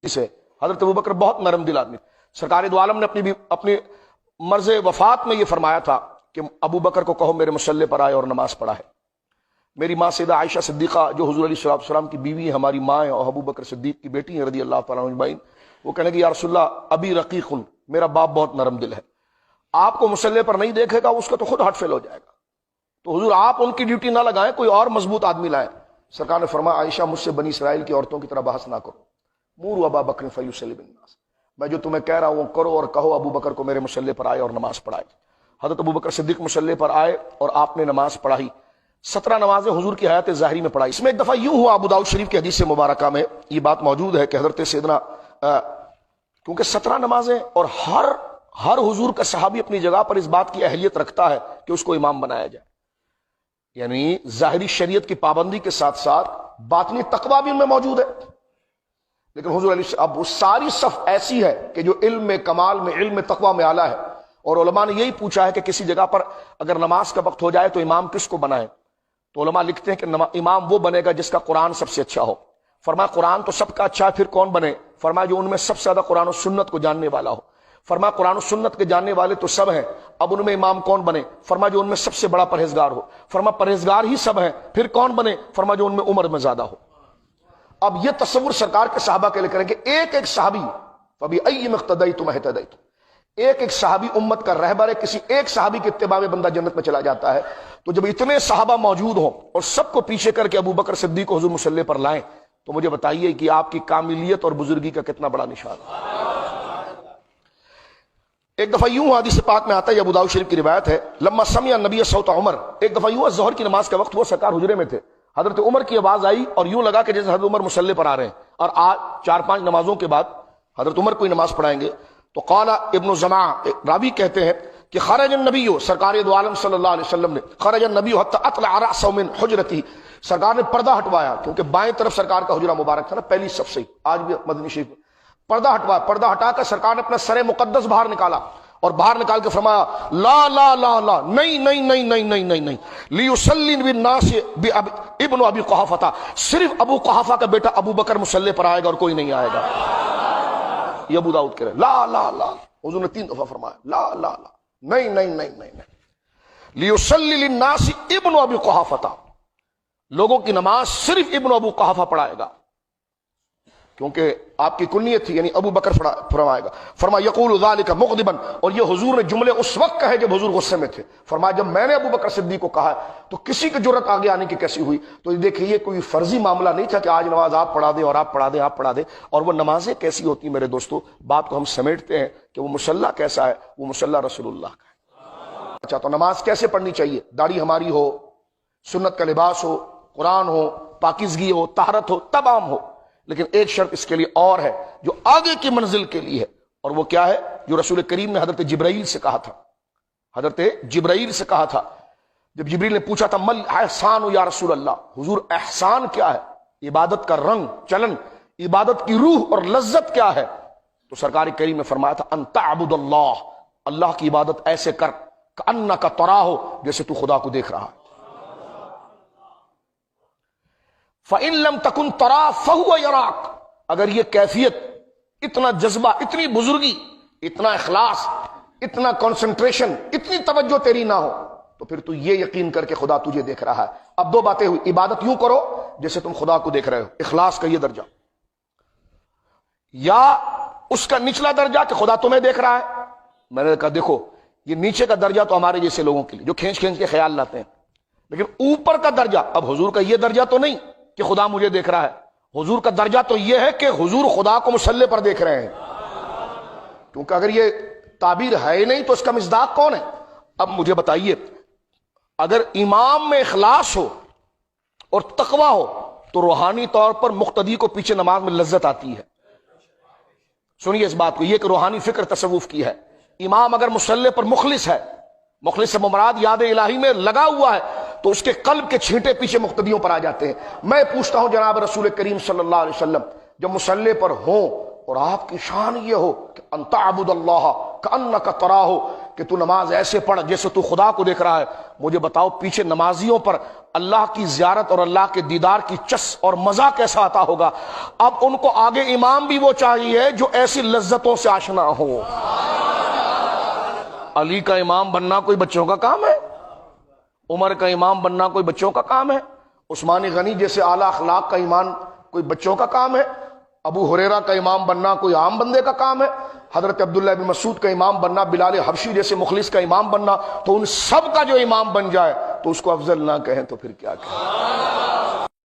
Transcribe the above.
سے حضرت ابوبکر بہت نرم دل آدمی، سرکار دو عالم نے اپنی مرض وفات میں یہ فرمایا تھا کہ ابوبکر کو کہو میرے مصلی پر آئے اور نماز پڑھائے۔ میری ماں سیدہ عائشہ صدیقہ جو حضور علیہ السلام کی بیوی ہے، ہماری ماں ہے اور ابوبکر صدیق کی بیٹی ہیں رضی اللہ تعالیٰ عنہ اجمعین، وہ کہنے کہ یا رسول اللہ ابی رقیق، میرا باپ بہت نرم دل ہے، آپ کو مصلی پر نہیں دیکھے گا اس کا تو خود ہارٹ فیل ہو جائے گا، تو حضور آپ ان کی ڈیوٹی نہ لگائیں، کوئی اور مضبوط آدمی لائیں۔ سرکار نے فرمایا عائشہ مجھ سے بنی اسرائیل کی عورتوں کی طرح بحث نہ کرو، موروا ابا بکر فلیصلی بالناس، میں جو تمہیں کہہ رہا ہوں کرو اور کہو ابو بکر کو میرے مصلی پر آئے اور نماز پڑھائے۔ حضرت ابو بکر صدیق مصلی پر آئے اور آپ نے نماز پڑھائی، 17 نمازیں حضور کی حیات ظاہری میں پڑھائی۔ اس میں ایک دفعہ یوں ہوا، ابو داؤد شریف کی حدیث مبارکہ میں یہ بات موجود ہے کہ حضرت سیدنا کیونکہ 17 نمازیں اور ہر حضور کا صحابی اپنی جگہ پر اس بات کی اہلیت رکھتا ہے کہ اس کو امام بنایا جائے، یعنی ظاہری شریعت کی پابندی کے ساتھ ساتھ باطنی تقویٰ بھی ان میں موجود ہے، لیکن حضور علیہ اب وہ ساری صف ایسی ہے کہ جو علم میں کمال میں علم تقویٰ میں اعلیٰ ہے، اور علماء نے یہی پوچھا ہے کہ کسی جگہ پر اگر نماز کا وقت ہو جائے تو امام کس کو بنائے، تو علماء لکھتے ہیں کہ امام وہ بنے گا جس کا قرآن سب سے اچھا ہو۔ فرمایا قرآن تو سب کا اچھا ہے، پھر کون بنے؟ فرمایا جو ان میں سب سے زیادہ قرآن و سنت کو جاننے والا ہو۔ فرمایا قرآن و سنت کے جاننے والے تو سب ہیں، اب ان میں امام کون بنے؟ فرمایا جو ان میں سب سے بڑا پرہیزگار ہو۔ فرمایا پرہیزگار ہی سب ہیں، پھر کون بنے؟ فرمایا جو ان میں عمر میں زیادہ ہو۔ اب یہ تصور سرکار کے صحابہ کے لئے کریں کہ ایک ایک صحابی فَبِأَيِّ مَقْتَدَيْتُمْ اهْتَدَيْتُمْ، ایک ایک صحابی امت کا رہبر ہے، کسی ایک صحابی کے اتباع میں بندہ جنت میں چلا جاتا ہے۔ تو جب اتنے صحابہ موجود ہوں اور سب کو پیچھے کر کے ابو بکر صدیق کو حضور مصلی پر لائیں، تو مجھے بتائیے کہ آپ کی کاملیت اور بزرگی کا کتنا بڑا نشان ہے۔ ایک دفعہ یوں حدیث پاک میں آتا ہے، یہ ابو داؤد شریف کی روایت ہے، لما سمع النبی صوت عمر، ایک دفعہ یوں ظہر کی نماز کا وقت ہوا، سرکار حجرے میں تھے، حضرت عمر کی آواز آئی اور یوں لگا کہ جیسے حضرت عمر مصلی پر آ رہے ہیں، اور آج 4-5 نمازوں کے بعد حضرت عمر کوئی نماز پڑھائیں گے۔ تو قال ابن زمع راوی کہتے ہیں کہ خرج النبی، سرکار دو عالم صلی اللہ علیہ وسلم نے، خرج النبی حتی اطلع رأسه من حجرته، سرکار نے پردہ ہٹوایا، کیونکہ بائیں طرف سرکار کا حجرہ مبارک تھا نا، پہلی صف سے، آج بھی مدنی شریف میں پردہ ہٹوایا، پردہ ہٹا کر سرکار نے اپنا سر مقدس باہر نکالا اور باہر نکال کے فرمایا لا لا لا لا، نہیں نہیں نہیں نہیں نہیں نہیں نہیں، لیصلی بالناس ابن ابی قحافہ، صرف ابو قحافہ کا بیٹا ابو بکر مصلی پر آئے گا اور کوئی نہیں آئے گا۔ یہ ابو داؤد کہہ رہے لا لا لا، حضور نے 3 دفعہ فرمایا لا لا لا، نہیں نہیں نہیں نہیں نہیں، لیصلی للناس ابن ابی قحافہ، لوگوں کی نماز صرف ابن ابو قحافہ پڑھائے گا، کیونکہ آپ کی کنیت تھی، یعنی ابو بکر فرمائے گا۔ فرمایا یقول ذلک مغضبا، اور یہ حضور نے جملے اس وقت کہے جب حضور غصے میں تھے۔ فرمایا جب میں نے ابو بکر صدیق کو کہا تو کسی کی جرت آگے آنے کی کیسی ہوئی؟ تو دیکھیے یہ کوئی فرضی معاملہ نہیں تھا کہ آج نماز آپ پڑھا دیں اور آپ پڑھا دیں، آپ پڑھا دیں۔ اور وہ نمازیں کیسی ہوتی ہیں میرے دوستو، بات کو ہم سمیٹتے ہیں کہ وہ مصلی کیسا ہے، وہ مصلی رسول اللہ کا ہے۔ اچھا تو نماز کیسے پڑھنی چاہیے؟ داڑھی ہماری ہو، سنت کا لباس ہو، قرآن ہو، پاکیزگی ہو، طہارت ہو، تمام ہو، لیکن ایک شرط اس کے لیے اور ہے جو آگے کی منزل کے لیے ہے، اور وہ کیا ہے؟ جو رسول کریم نے حضرت جبرائیل سے کہا تھا، حضرت جبرائیل سے کہا تھا جب جبرائیل نے پوچھا تھا مل احسان یا رسول اللہ، حضور احسان کیا ہے؟ عبادت کا رنگ چلن، عبادت کی روح اور لذت کیا ہے؟ تو سرکار کریم نے فرمایا تھا ان تعبد اللہ، اللہ کی عبادت ایسے کر کأنک تراہ، جیسے تو خدا کو دیکھ رہا ہے۔ فَإِن لَمْ تَكُنْ تَرَاهُ فَهُوَ يَرَاكَ، اگر یہ کیفیت، اتنا جذبہ، اتنی بزرگی، اتنا اخلاص، اتنا کنسنٹریشن، اتنی توجہ تیری نہ ہو، تو پھر تو یہ یقین کر کے خدا تجھے دیکھ رہا ہے۔ اب 2 باتیں ہوئی، عبادت یوں کرو جیسے تم خدا کو دیکھ رہے ہو، اخلاص کا یہ درجہ، یا اس کا نچلا درجہ کہ خدا تمہیں دیکھ رہا ہے۔ میں نے کہا دیکھو یہ نیچے کا درجہ تو ہمارے جیسے لوگوں کے لیے جو کھینچ کھینچ کے خیال لاتے ہیں، لیکن اوپر کا درجہ، اب حضور کا یہ درجہ تو نہیں کہ خدا مجھے دیکھ رہا ہے، حضور کا درجہ تو یہ ہے کہ حضور خدا کو مصلی پر دیکھ رہے ہیں، کیونکہ اگر یہ تعبیر ہے ہی نہیں تو اس کا مصداق کون ہے؟ اب مجھے بتائیے اگر امام میں اخلاص ہو اور تقوی ہو تو روحانی طور پر مقتدی کو پیچھے نماز میں لذت آتی ہے۔ سنیے اس بات کو، یہ کہ روحانی فکر تصوف کی ہے، امام اگر مصلی پر مخلص ہے، مخلص سے مراد یاد الہی میں لگا ہوا ہے، تو اس کے قلب کے چھینٹے پیچھے مقتدیوں پر آ جاتے ہیں۔ میں پوچھتا ہوں جناب رسول کریم صلی اللہ علیہ وسلم جب مصلی پر ہوں اور آپ کی شان یہ ہو کہ ان تعبد اللہ کأنک تراہ، کہ تو نماز ایسے پڑھ جیسے تو خدا کو دیکھ رہا ہے، مجھے بتاؤ پیچھے نمازیوں پر اللہ کی زیارت اور اللہ کے دیدار کی چس اور مزہ کیسا آتا ہوگا. اب ان کو آگے امام بھی وہ چاہیے جو ایسی لذتوں سے آشنا ہو. علی کا امام بننا کوئی بچوں کا کام ہے؟ عمر کا امام بننا کوئی بچوں کا کام ہے؟ عثمان غنی جیسے اعلیٰ اخلاق کا ایمان کوئی بچوں کا کام ہے؟ ابو ہریرہ کا امام بننا کوئی عام بندے کا کام ہے؟ حضرت عبداللہ بن مسعود کا امام بننا، بلال حبشی جیسے مخلص کا امام بننا، تو ان سب کا جو امام بن جائے تو اس کو افضل نہ کہیں تو پھر کیا کہیں.